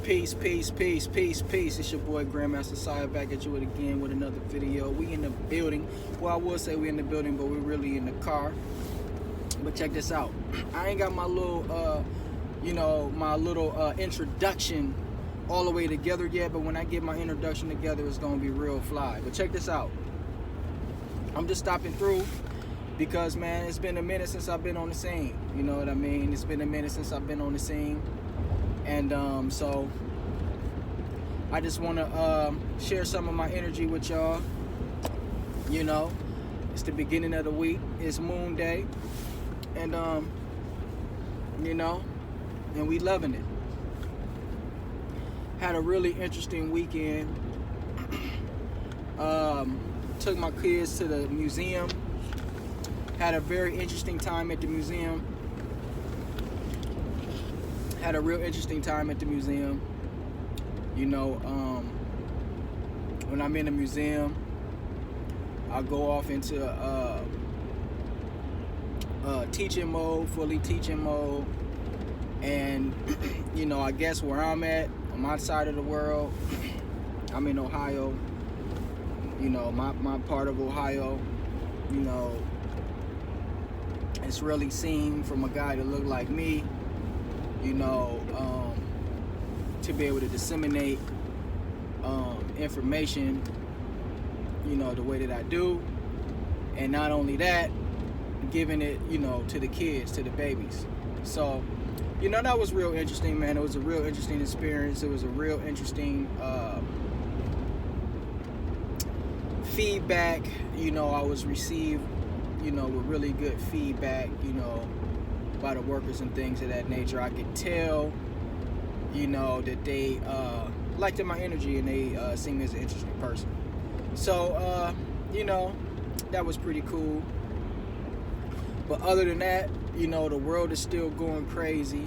Peace, peace, peace, peace, peace. It's your boy Grandmaster Sire back at you again with another video. We in the building. Well, I would say we in the building, but we're really in the car. But check this out. I ain't got my little, introduction all the way together yet. But when I get my introduction together, it's gonna be real fly. But check this out. I'm just stopping through because, man, it's been a minute since I've been on the scene. You know what I mean? It's been a minute since I've been on the scene. And so I just want to share some of my energy with y'all. You know, it's the beginning of the week. It's Moon Day. And, and we loving it. Had a really interesting weekend. Took my kids to the museum. Had a very interesting time at the museum. Had a real interesting time at the museum. You know, when I'm in the museum, I go off into teaching mode, fully teaching mode. And, you know, I guess where I'm at, on my side of the world, I'm in Ohio. You know, my part of Ohio, you know, it's really seen from a guy that looked like me, you know, to be able to disseminate information, you know, the way that I do. And not only that, giving it, you know, to the kids, to the babies. So, you know, that was real interesting, man. It was a real interesting experience. It was a real interesting feedback. You know, I was received, you know, with really good feedback, you know, by the workers and things of that nature. I could tell, you know, that they liked my energy and they see me as an interesting person. So, you know, that was pretty cool. But other than that, you know, the world is still going crazy.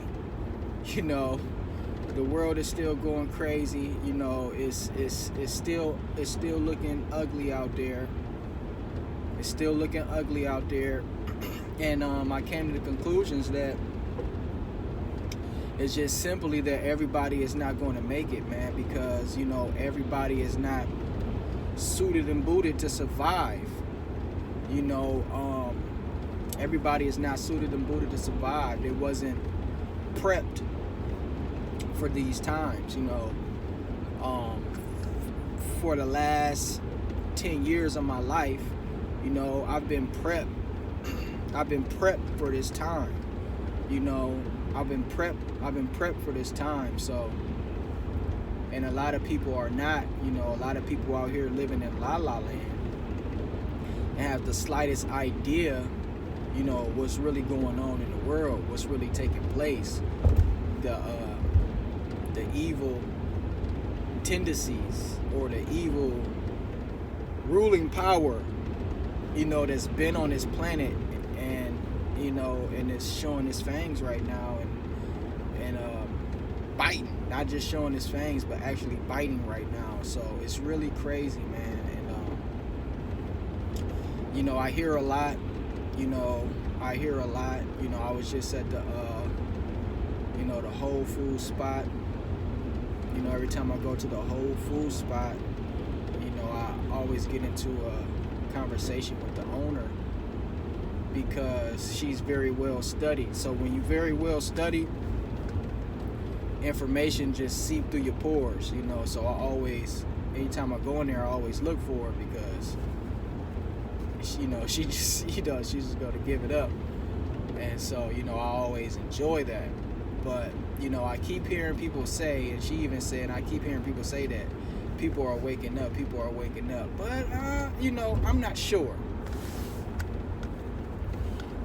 You know, the world is still going crazy. You know, it's still looking ugly out there. It's still looking ugly out there. And I came to the conclusions that it's just simply that everybody is not going to make it, man, because, you know, everybody is not suited and booted to survive. You know, everybody is not suited and booted to survive. It wasn't prepped for these times, you know. For the last 10 years of my life, you know, I've been prepped for this time. You know, I've been prepped for this time. So, and a lot of people are not, you know, a lot of people out here living in la la land and have the slightest idea, you know, what's really going on in the world, what's really taking place, the evil tendencies or the evil ruling power, you know, that's been on this planet. And, you know, and it's showing its fangs right now and biting, not just showing its fangs, but actually biting right now. So it's really crazy, man. And, you know, I hear a lot, you know, I was just at the, you know, the Whole Foods spot. You know, every time I go to the Whole Foods spot, you know, I always get into a conversation with the owner, because she's very well studied. So when you're very well studied, information just seep through your pores, you know. So I always, anytime I go in there, I always look for her, because, you know, she's just going to give it up. And so, you know, I always enjoy that. But, you know, I keep hearing people say, and she even said, I keep hearing people say that people are waking up. But, you know, I'm not sure.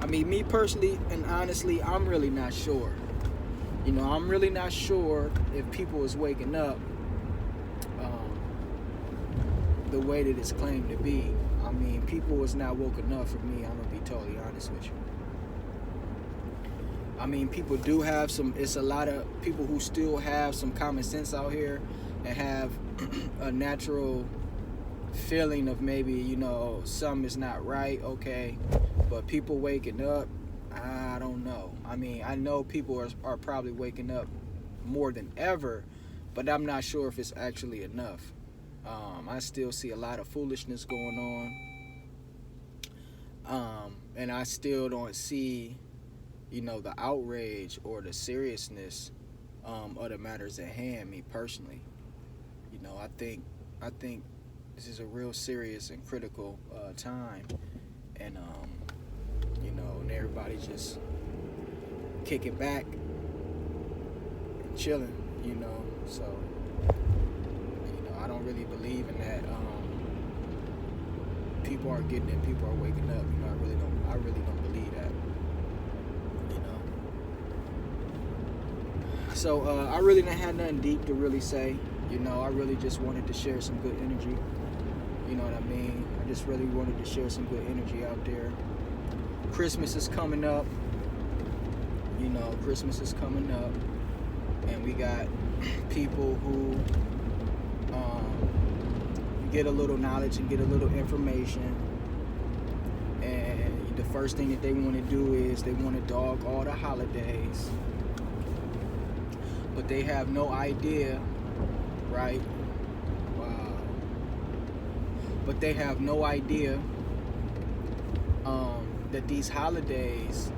I mean, me personally and honestly, I'm really not sure. You know, I'm really not sure if people is waking up the way that it's claimed to be. I mean, people is not woken up for me. I'm going to be totally honest with you. I mean, people do have some, it's a lot of people who still have some common sense out here and have a natural feeling of maybe, you know, something is not right, okay. But people waking up, I don't know. I mean, I know people are probably waking up more than ever, but I'm not sure if it's actually enough. I still see a lot of foolishness going on, and I still don't see, the outrage or the seriousness of the matters at hand. Me personally, I think this is a real serious and critical time, and and everybody just kicking back and chilling, So, I don't really believe in that. People are getting it, people are waking up. I really don't believe that. So I really didn't have nothing deep to really say. I really just wanted to share some good energy. You know what I mean? I just really wanted to share some good energy out there. Christmas is coming up. Christmas is coming up. And we got people who get a little knowledge and get a little information. And the first thing that they want to do is they want to dog all the holidays. But they have no idea, right? Wow. But they have no idea that these holidays,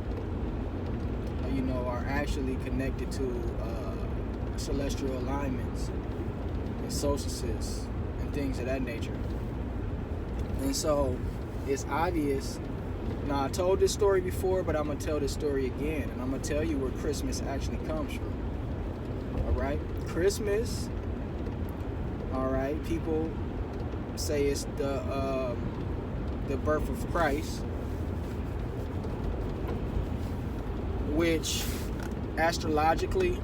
are actually connected to celestial alignments and solstices and things of that nature. And so it's obvious. Now, I told this story before, but I'm going to tell this story again. And I'm going to tell you where Christmas actually comes from. All right? Christmas, all right, people say it's the birth of Christ, which astrologically,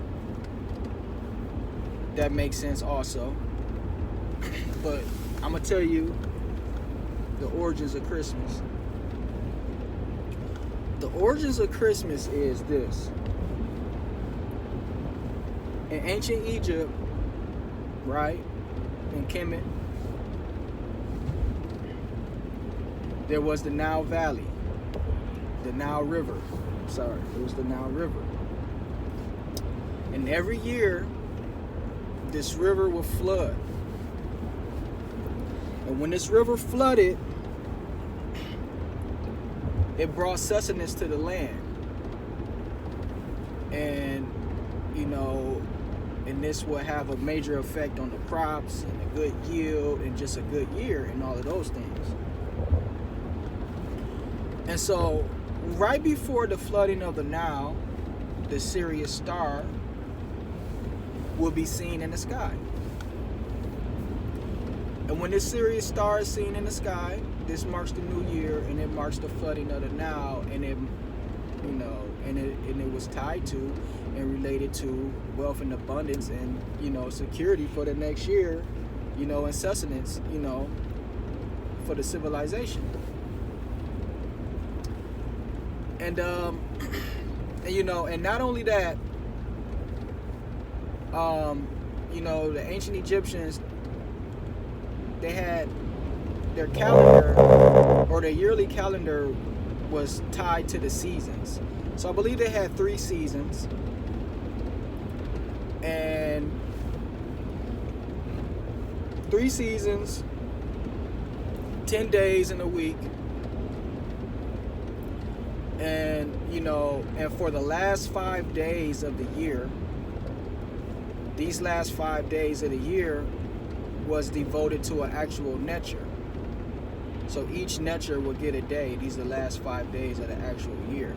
that makes sense also. But I'm going to tell you the origins of Christmas. The origins of Christmas is this. In ancient Egypt, right, in Kemet, there was the Nile Valley, the Nile River. It was the Nile River. And every year, this river would flood. And when this river flooded, it brought sustenance to the land. And, and this would have a major effect on the crops and a good yield and just a good year and all of those things. And so, right before the flooding of the Nile, the Sirius star will be seen in the sky. And when this Sirius star is seen in the sky, this marks the new year, and it marks the flooding of the Nile, and it was tied to and related to wealth and abundance and security for the next year, and sustenance, for the civilization. And and not only that, the ancient Egyptians, they had their calendar, or their yearly calendar, was tied to the seasons. So I believe they had 3 seasons, and 3 seasons, 10 days in a week. And and for the last 5 days of the year, these last 5 days of the year was devoted to an actual netcher. So each netcher will get a day. These are the last 5 days of the actual year.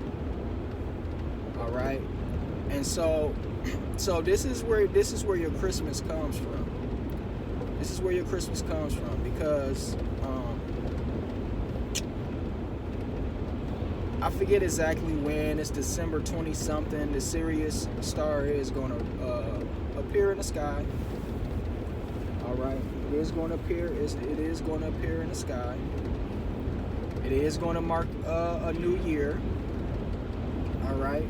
All right, and so this is where your Christmas comes from. This is where your Christmas comes from, because I forget exactly when. It's December 20 something. The Sirius star is going to appear in the sky. All right, it is going to appear. It is going to appear in the sky. It is going to mark a new year. All right,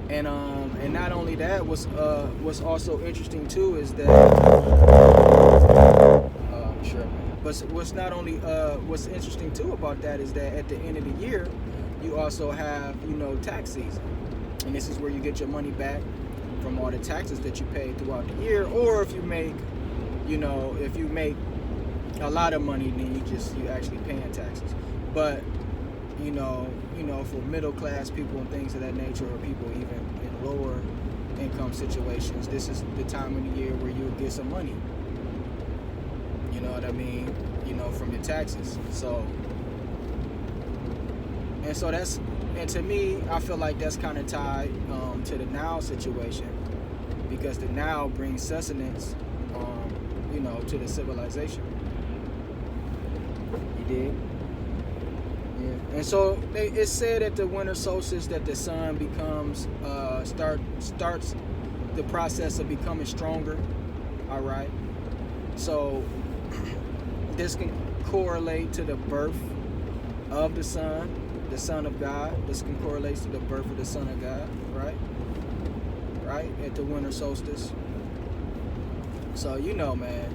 and not only that, what's also interesting too is that sure. But what's interesting too about that is that at the end of the year, you also have tax season, and this is where you get your money back. from all the taxes that you pay throughout the year. Or if you make, if you make a lot of money, then you actually paying taxes. But for middle class people and things of that nature, or people even in lower income situations, this is the time of the year where you'll get some money. You know what I mean? From your taxes. So to me, I feel like that's kind of tied to the now situation, because the now brings sustenance, to the civilization. You dig? Yeah. And so it's said at the winter solstice that the sun becomes starts the process of becoming stronger. All right. So this can correlate to the birth of the Son of God. This can correlate to the birth of the Son of God, right? Right, at the winter solstice. So, man.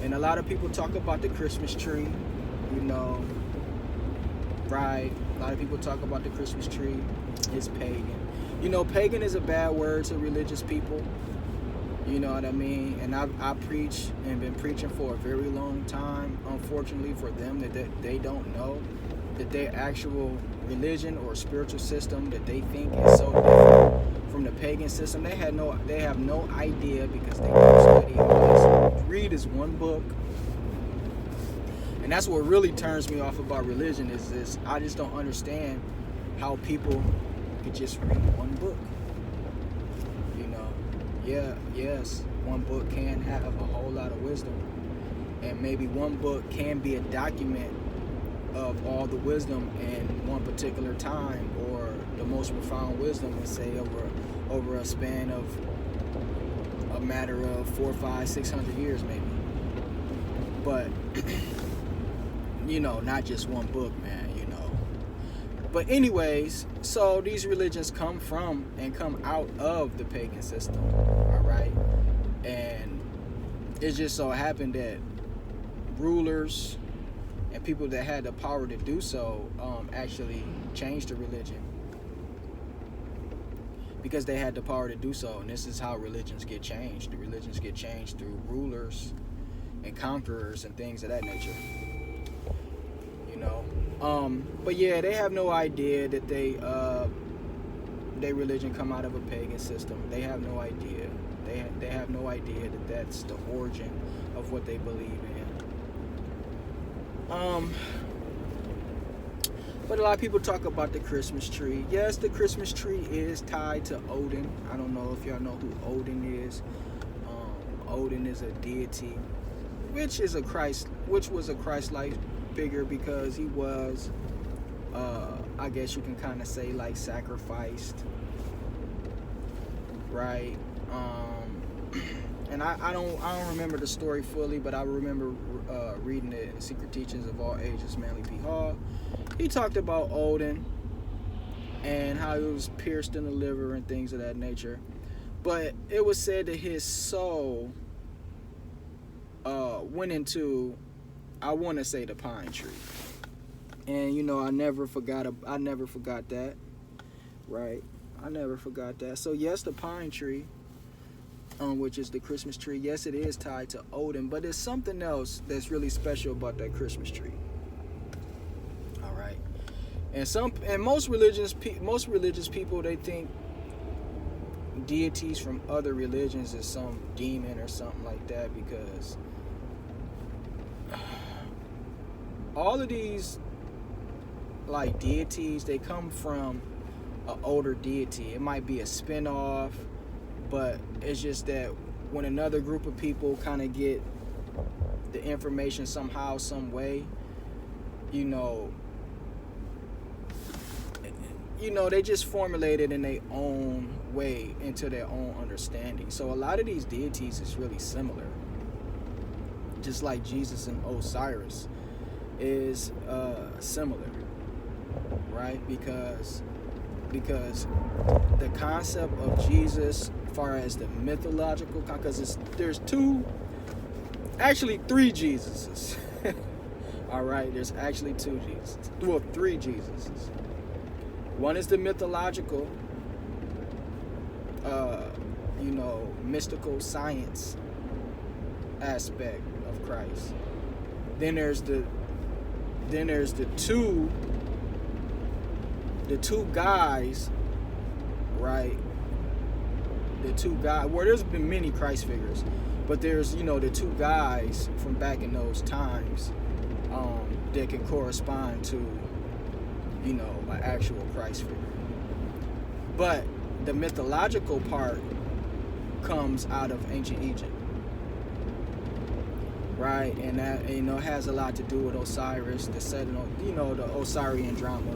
And a lot of people talk about the Christmas tree, right? A lot of people talk about the Christmas tree. It's pagan. Pagan is a bad word to religious people. You know what I mean? And I preach and been preaching for a very long time, unfortunately for them, that they don't know that their actual religion or spiritual system that they think is so different from the pagan system. They have no idea, because they don't study. All they read is one book. And that's what really turns me off about religion, is this. I just don't understand how people could just read one book. Yes, one book can have a whole lot of wisdom, and maybe one book can be a document of all the wisdom in one particular time, or the most profound wisdom, let's say over a span of a matter of 400, 500, 600 years maybe. But not just one book, man. But anyways, so these religions come from and come out of the pagan system, all right? And it just so happened that rulers and people that had the power to do so actually changed the religion, because they had the power to do so. And this is how religions get changed. The religions get changed through rulers and conquerors and things of that nature. But yeah, they have no idea that their religion come out of a pagan system. They have no idea. They have no idea that that's the origin of what they believe in. But a lot of people talk about the Christmas tree. Yes, the Christmas tree is tied to Odin. I don't know if y'all know who Odin is. Odin is a deity, which was a Christ-like figure, because he was, I guess you can kind of say, like, sacrificed, right? And I don't remember the story fully, but I remember reading it in Secret Teachings of All Ages, Manly P. Hall. He talked about Odin and how he was pierced in the liver and things of that nature. But it was said that his soul went into, I want to say, the pine tree. And I never forgot that, right? I never forgot that. So yes, the pine tree, which is the Christmas tree, yes, it is tied to Odin, but there's something else that's really special about that Christmas tree. All right. And most religious people, they think deities from other religions is some demon or something like that, because all of these, like, deities, they come from an older deity. It might be a spin-off, but it's just that when another group of people kind of get the information somehow, some way, they just formulate it in their own way, into their own understanding. So a lot of these deities is really similar, just like Jesus and Osiris is similar, right? Because the concept of Jesus, as far as the mythological, because there's three Jesuses. All right, there's actually two Jesuses. Well, three Jesuses. One is the mythological mystical science aspect of Christ. Then there's the two guys, right? The two guys. Well, there's been many Christ figures, but there's the two guys from back in those times that can correspond to an actual Christ figure. But the mythological part comes out of ancient Egypt, right? And that has a lot to do with Osiris, the setting of the Osirian drama,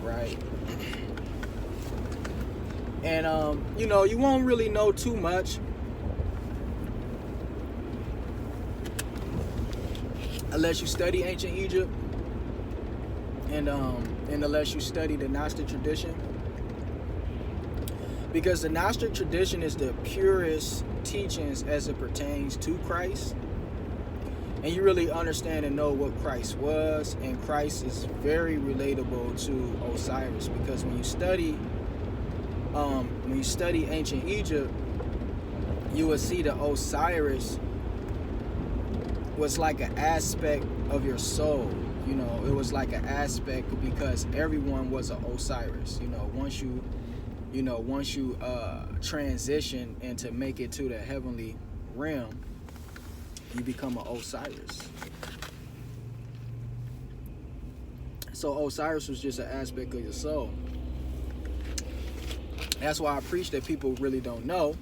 right? And you won't really know too much unless you study ancient Egypt and unless you study the Gnostic tradition, because the Gnostic tradition is the purest teachings as it pertains to Christ, and you really understand and know what Christ was. And Christ is very relatable to Osiris, because when you study ancient Egypt, you will see that Osiris was like an aspect of your soul. It was like an aspect, because everyone was an Osiris. Once you transition and to make it to the heavenly realm, you become an Osiris. So Osiris was just an aspect of your soul. That's why I preach that people really don't know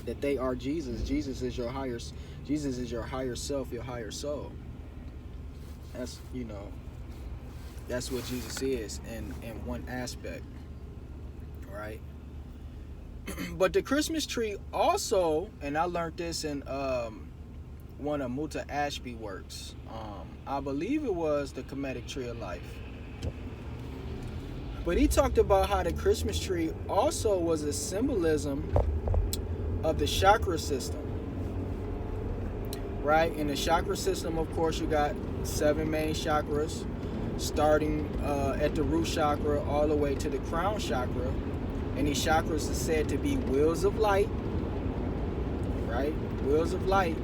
that they are Jesus. Jesus is your higher self, your higher soul. That's that's what Jesus is in one aspect, right? But the Christmas tree also, and I learned this in one of Muta Ashby works. I believe it was the Kemetic Tree of Life. But he talked about how the Christmas tree also was a symbolism of the chakra system, right? In the chakra system, of course, you got 7 main chakras, starting at the root chakra all the way to the crown chakra. And these chakras are said to be wheels of light, right? Wheels of light.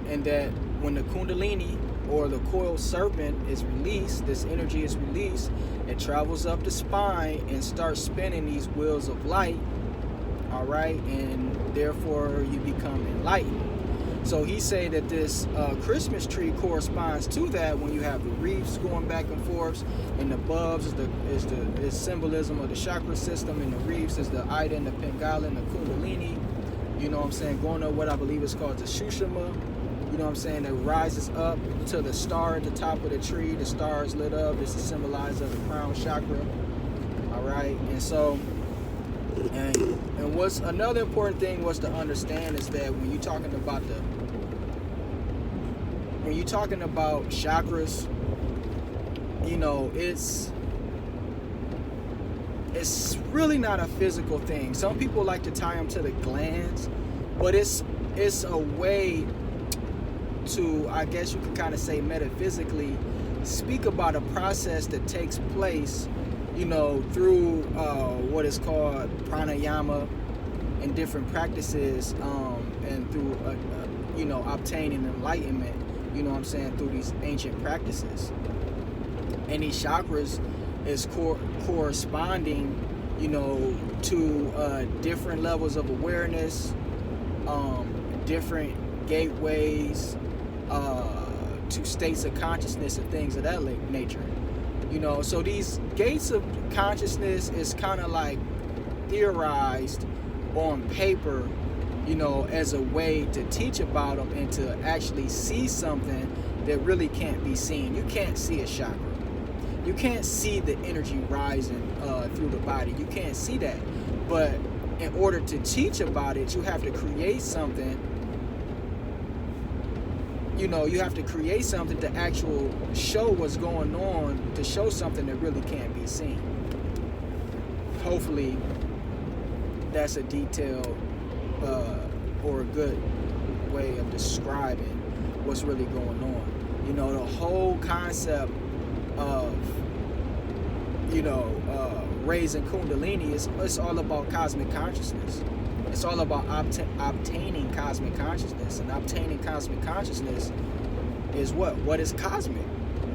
And that when the Kundalini or the coiled serpent is released, this energy is released, it travels up the spine and starts spinning these wheels of light, all right? And therefore you become enlightened. So he said that this Christmas tree corresponds to that, when you have the reefs going back and forth, and the bulbs is symbolism of the chakra system, and the reefs is the Ida and the Pingala and the Kundalini, going up what I believe is called the Shushama, that rises up to the star at the top of the tree. The star is lit up. This is symbolized of the crown chakra, all right? And so, and what's another important thing was to understand is that when you're talking about chakras, it's really not a physical thing. Some people like to tie them to the glands, but it's a way to, I guess you could kind of say metaphysically, speak about a process that takes place, through what is called pranayama and different practices, and through, obtaining enlightenment, through these ancient practices. And these chakras is corresponding, to different levels of awareness, different gateways to states of consciousness and things of that nature. So these gates of consciousness is kind of like theorized on paper, as a way to teach about them and to actually see something that really can't be seen. You can't see a chakra. You can't see the energy rising through the body. You can't see that. But in order to teach about it, you have to create something. You have to create something to actually show what's going on, to show something that really can't be seen. Hopefully, that's a detailed or a good way of describing what's really going on. The whole concept of raising Kundalini, it's all about cosmic consciousness. It's all about obtaining cosmic consciousness. And obtaining cosmic consciousness is what? What is cosmic?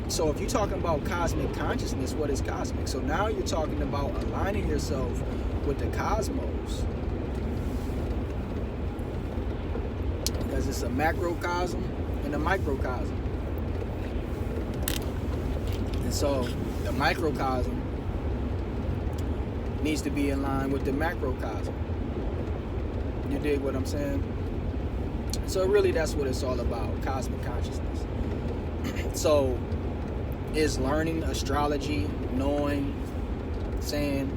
So if you're talking about cosmic consciousness, what is cosmic? So now you're talking about aligning yourself with the cosmos. Because it's a macrocosm and a microcosm. And so the microcosm needs to be in line with the macrocosm. You dig what I'm saying? So really that's what it's all about, cosmic consciousness. So is learning astrology, knowing, saying,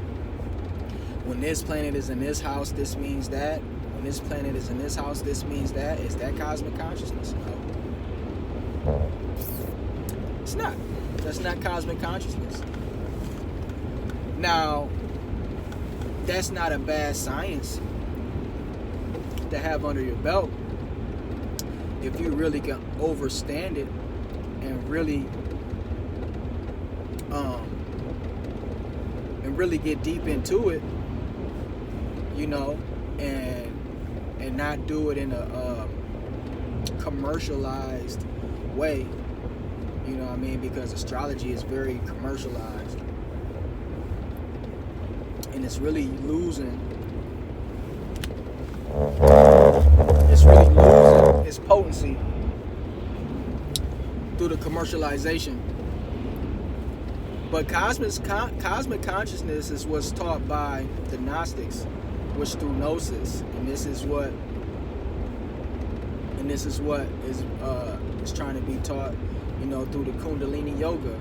when this planet is in this house, this means that. When this planet is in this house, this means that. Is that cosmic consciousness? No. It's not. That's not cosmic consciousness. Now, that's not a bad science to have under your belt if you really can understand it and really get deep into it, and not do it in a commercialized way, you know what I mean? Because astrology is very commercialized, and it's really losing its potency through the commercialization. But cosmic consciousness is what's taught by the Gnostics, which through Gnosis, and this is what is trying to be taught, through the Kundalini yoga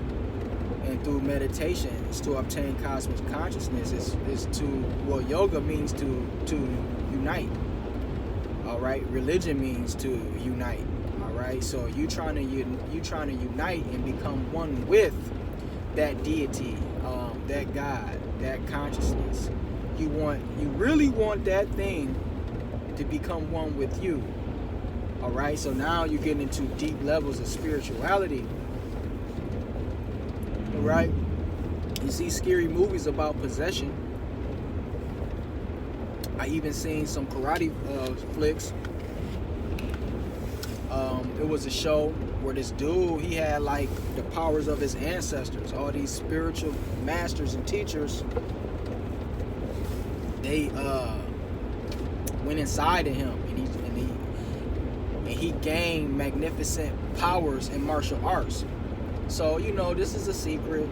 and through meditation, is to obtain cosmic consciousness. Is to, well, yoga means to unite. All right, religion means to unite. All right, so you trying to unite and become one with that deity, that God, that consciousness. You really want that thing to become one with you. All right, so now you're getting into deep levels of spirituality. All right, you see scary movies about possession. I even seen some karate flicks. It was a show where this dude, he had like the powers of his ancestors. All these spiritual masters and teachers, they went inside of him, and he gained magnificent powers in martial arts. So this is a secret.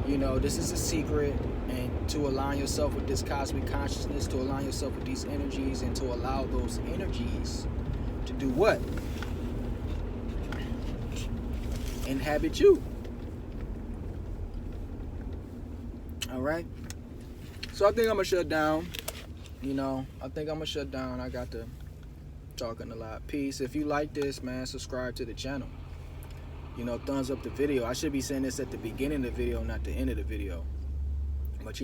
This is a secret, and to align yourself with this cosmic consciousness, to align yourself with these energies, and to allow those energies to do what? Inhabit you. All right. So I think I'm gonna shut down. I got to talking a lot. Peace. If you like this, man, subscribe to the channel. Thumbs up the video. I should be saying this at the beginning of the video, not the end of the video. But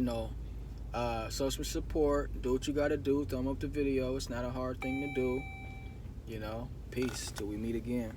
social support. Do what you gotta do. Thumb up the video. It's not a hard thing to do. Peace. Till we meet again.